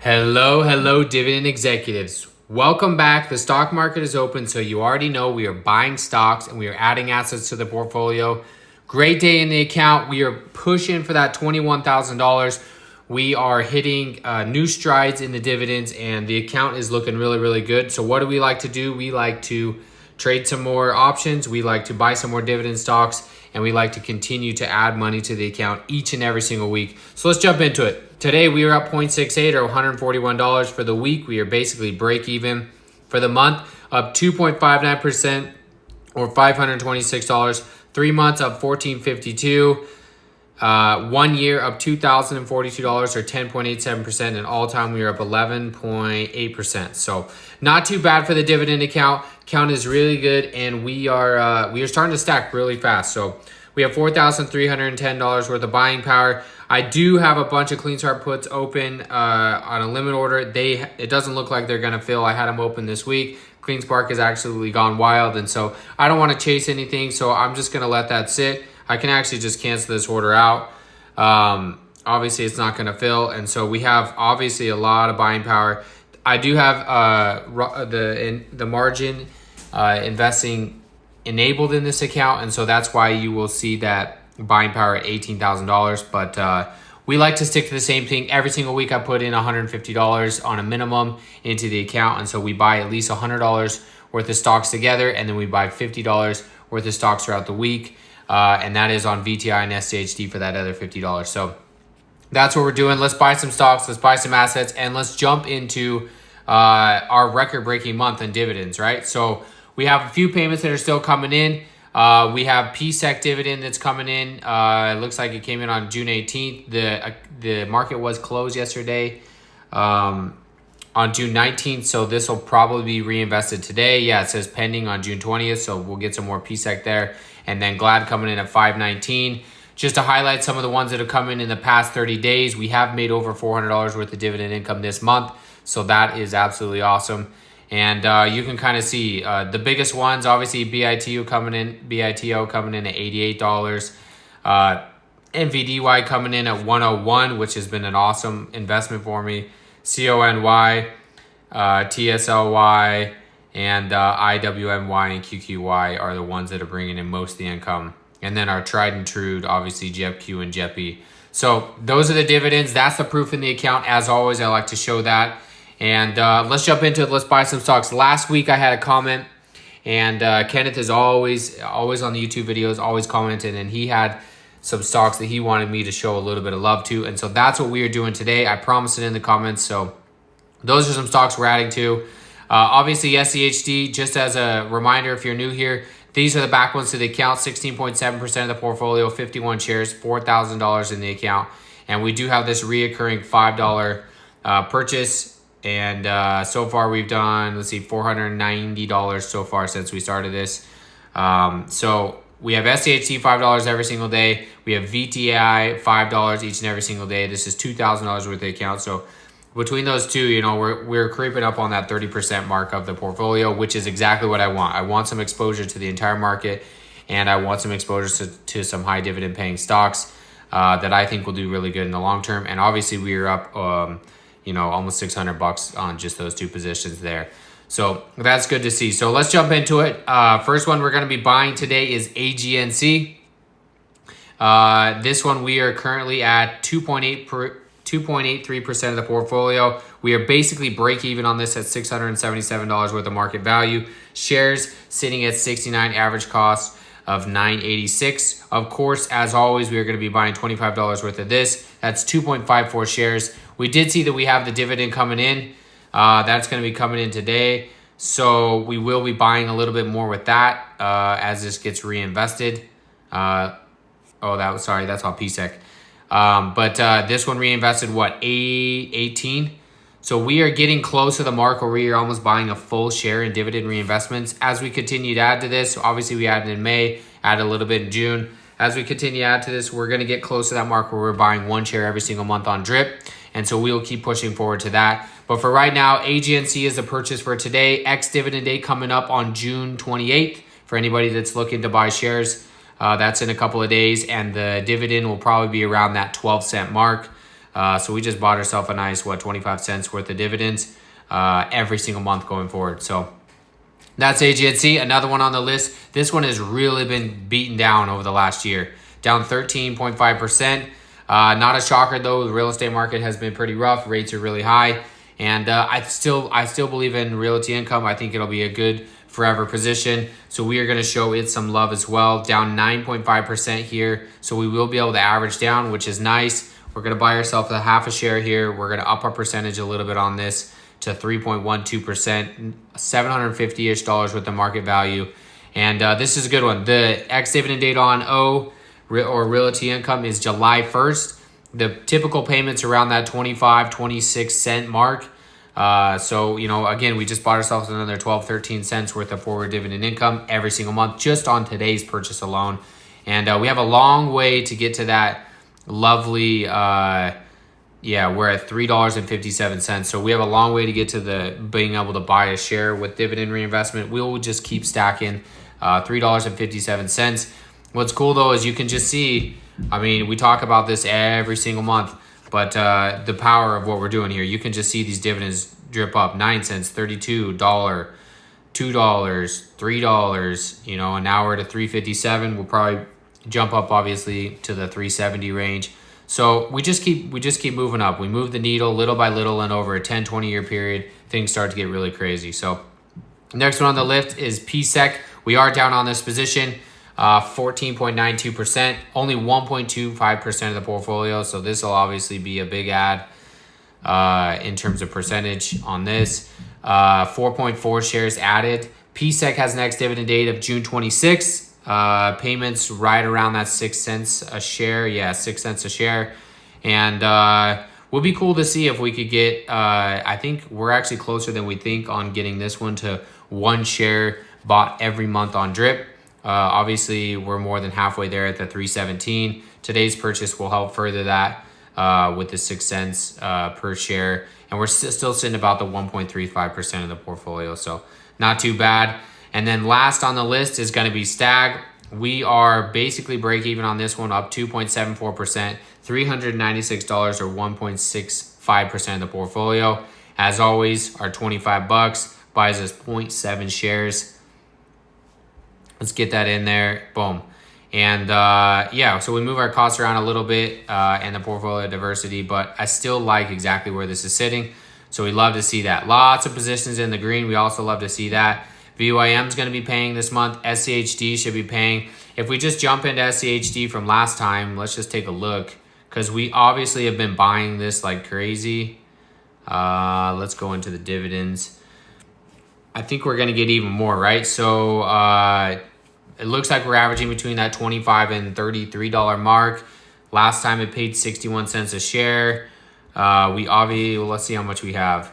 Hello, dividend executives. Welcome back. The stock market is open, so you already know we are buying stocks and we are adding assets to the portfolio. Great day in the account. We are pushing for that $21,000. We are hitting new strides in the dividends, and the account is looking really good. So what do we like to do? We like to trade some more options. We like to buy some more dividend stocks, and we like to continue to add money to the account each and every single week. So let's jump into it. Today we are up 0.68 or $141. For the week, we are basically break even. For the month, up 2.59% or $526. 3 months up $14.52. 1 year up $2,042 or 10.87%, and all time we are up 11.8%. So not too bad for the dividend account. Account is really good, and we are starting to stack really fast. So we have $4,310 worth of buying power. I do have a bunch of clean start puts open on a limit order. It doesn't look like they're gonna fill. I had them open this week. Clean Spark has actually gone wild, and so I don't want to chase anything. So I'm just gonna let that sit. I can actually just cancel this order out. Obviously, it's not going to fill. And so we have obviously a lot of buying power. I do have the margin investing enabled in this account. And so that's why you will see that buying power at $18,000. But we like to stick to the same thing. Every single week I put in $150 on a minimum into the account. And so we buy at least $100 worth of stocks together. And then we buy $50 worth of stocks throughout the week. And that is on VTI and SCHD for that other $50. So that's what we're doing. Let's buy some stocks, let's buy some assets, and let's jump into our record-breaking month in dividends, right? So we have a few payments that are still coming in. We have PSEC dividend that's coming in. It looks like it came in on June 18th. The market was closed yesterday on June 19th, so this will probably be reinvested today. Yeah, it says pending on June 20th, so we'll get some more PSEC there. And then Glad coming in at $5.19. Just to highlight some of the ones that have come in the past 30 days, we have made over $400 worth of dividend income this month. So that is absolutely awesome. And you can kind of see the biggest ones, obviously BITO coming in at $88. NVDY coming in at $101, which has been an awesome investment for me. CONY, TSLY, and IWMY and QQY are the ones that are bringing in most of the income. And then our tried and true, obviously, JEPQ and JEPI. So those are the dividends. That's the proof in the account. As always, I like to show that. And let's jump into it. Let's buy some stocks. Last week, I had a comment. And Kenneth is always on the YouTube videos, always commenting. And he had some stocks that he wanted me to show a little bit of love to. And so that's what we are doing today. I promised it in the comments. So those are some stocks we're adding to. Obviously, SCHD, just as a reminder, if you're new here, these are the back ones to the account. 16.7% of the portfolio, 51 shares, $4,000 in the account. And we do have this reoccurring $5 purchase. And so far we've done, $490 so far since we started this. So we have SCHD $5 every single day. We have VTI $5 each and every single day. This is $2,000 worth of the account. So between those two, we're creeping up on that 30% mark of the portfolio, which is exactly what I want. I want some exposure to the entire market, and I want some exposure to some high dividend paying stocks that I think will do really good in the long term. And obviously we are up, almost $600 on just those two positions there. So that's good to see. So let's jump into it. First one we're going to be buying today is AGNC. This one we are currently at 2.83% of the portfolio. We are basically break even on this at $677 worth of market value. Shares sitting at 69, average cost of $9.86. Of course, as always, we are going to be buying $25 worth of this. That's 2.54 shares. We did see that we have the dividend coming in. That's going to be coming in today. So we will be buying a little bit more with that as this gets reinvested. That's all PSEC. But this one reinvested, 18? So we are getting close to the mark where we are almost buying a full share in dividend reinvestments. As we continue to add to this, obviously we added in May, added a little bit in June. As we continue to add to this, we're going to get close to that mark where we're buying one share every single month on drip. And so we will keep pushing forward to that. But for right now, AGNC is the purchase for today. Ex-dividend day coming up on June 28th for anybody that's looking to buy shares. That's in a couple of days, and the dividend will probably be around that 12-cent mark. So we just bought ourselves a nice, 25 cents worth of dividends every single month going forward. So that's AGNC. Another one on the list. This one has really been beaten down over the last year, down 13.5%. Not a shocker though. The real estate market has been pretty rough. Rates are really high, and I still believe in realty income. I think it'll be a good forever position. So we are going to show it some love as well. Down 9.5% here. So we will be able to average down, which is nice. We're going to buy ourselves a half a share here. We're going to up our percentage a little bit on this to 3.12%, $750-ish worth of market value. And this is a good one. The ex-dividend date on O, or realty income, is July 1st. The typical payments around that 25-26 cent mark. So, again, we just bought ourselves another 12-13 cents worth of forward dividend income every single month just on today's purchase alone. And we have a long way to get to that lovely, we're at $3.57. So we have a long way to get to the being able to buy a share with dividend reinvestment. We'll just keep stacking $3.57. What's cool though is you can just see, we talk about this every single month, but the power of what we're doing here, you can just see these dividends drip up. 9 cents, $32, $2, $3, and now we're at $3.57. We'll probably jump up obviously to the $3.70 range. So we just keep moving up. We move the needle little by little, and over a 10-20 year period, things start to get really crazy. So next one on the list is PSEC. We are down on this position, 14.92%, only 1.25% of the portfolio. So this will obviously be a big add in terms of percentage on this. 4.4 shares added. PSEC has an ex-dividend date of June 26th. Payments right around that 6 cents a share. Yeah, 6 cents a share. And would be cool to see if we could get, I think we're actually closer than we think on getting this one to 1 share bought every month on drip. Obviously, we're more than halfway there at the 3.17. Today's purchase will help further that with the 6 cents per share. And we're still sitting about the 1.35% of the portfolio. So not too bad. And then last on the list is going to be Stag. We are basically break even on this one, up 2.74%, $396 or 1.65% of the portfolio. As always, our $25 buys us 0.7 shares. Let's get that in there. Boom. And so we move our costs around a little bit and the portfolio diversity, but I still like exactly where this is sitting. So we love to see that. Lots of positions in the green. We also love to see that. VYM is going to be paying this month. SCHD should be paying. If we just jump into SCHD from last time, let's just take a look, because we obviously have been buying this like crazy. Let's go into the dividends. I think we're going to get even more, right? So it looks like we're averaging between that $25 and $33 mark. Last time it paid 61 cents a share. Let's see how much we have.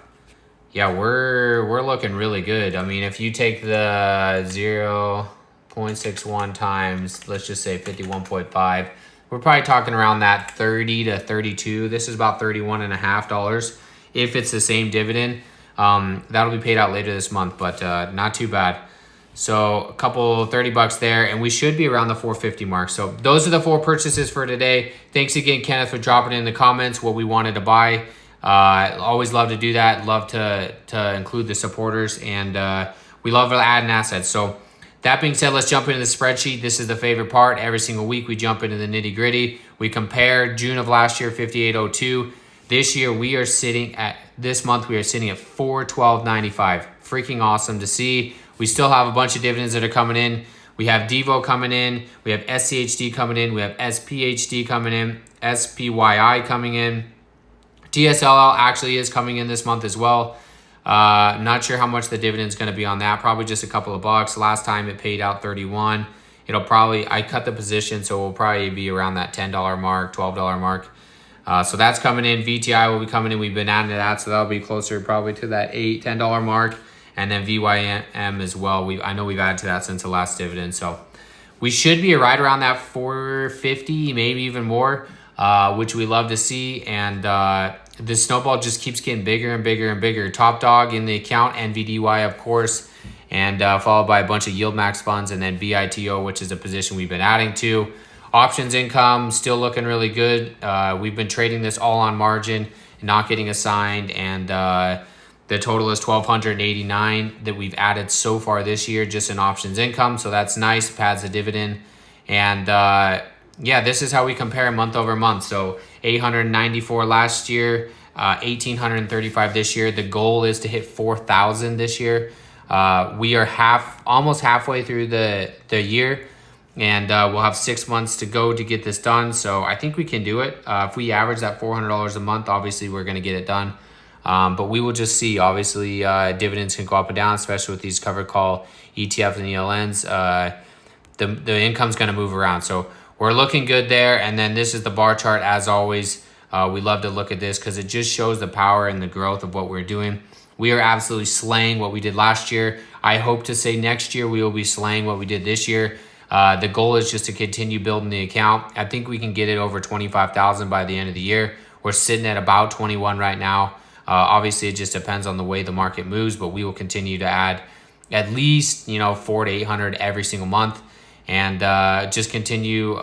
Yeah, we're looking really good. If you take the 0.61 times, let's just say 51.5, we're probably talking around that 30 to 32. This is about $31.50 if it's the same dividend. That'll be paid out later this month, but not too bad. So a couple $30 there, and we should be around the 450 mark. So those are the 4 purchases for today. Thanks again, Kenneth, for dropping in the comments what we wanted to buy. Always love to do that. Love to include the supporters, and we love adding assets. So that being said, let's jump into the spreadsheet. This is the favorite part. Every single week we jump into the nitty gritty. We compare June of last year, 58.02. This year this month we are sitting at 412.95. Freaking awesome to see. We still have a bunch of dividends that are coming in. We have Devo coming in. We have SCHD coming in. We have SPHD coming in. SPYI coming in. TSLL actually is coming in this month as well. Not sure how much the dividend is going to be on that. Probably just a couple of bucks. Last time it paid out 31. I cut the position, so it will probably be around that $10 mark, $12 mark. So that's coming in. VTI will be coming in. We've been adding to that, so that'll be closer probably to that $8, $10 mark. And then VYM as well. I know we've added to that since the last dividend. So we should be right around that 450, maybe even more, which we love to see. And the snowball just keeps getting bigger and bigger and bigger. Top dog in the account, NVDY, of course, and followed by a bunch of yield max funds, and then BITO, which is a position we've been adding to. Options income still looking really good. We've been trading this all on margin, not getting assigned, and the total is 1,289 that we've added so far this year just in options income. So that's nice, pads the dividend. And yeah, this is how we compare month over month. So 894 last year, 1,835 this year. The goal is to hit 4,000 this year. We are almost halfway through the year, and we'll have 6 months to go to get this done. So I think we can do it. If we average that $400 a month, obviously we're going to get it done. But we will just see. Obviously, dividends can go up and down, especially with these covered call ETFs and ELNs. The income's going to move around. So we're looking good there. And then this is the bar chart as always. We love to look at this because it just shows the power and the growth of what we're doing. We are absolutely slaying what we did last year. I hope to say next year we will be slaying what we did this year. The goal is just to continue building the account. I think we can get it over 25,000 by the end of the year. We're sitting at about 21 right now. Obviously, it just depends on the way the market moves, but we will continue to add at least 400 to 800 every single month, and just continue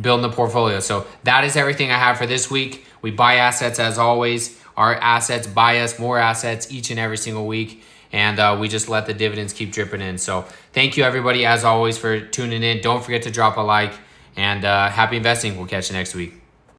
building the portfolio. So that is everything I have for this week. We buy assets as always. Our assets buy us more assets each and every single week, and we just let the dividends keep dripping in. So thank you everybody as always for tuning in. Don't forget to drop a like, and happy investing. We'll catch you next week.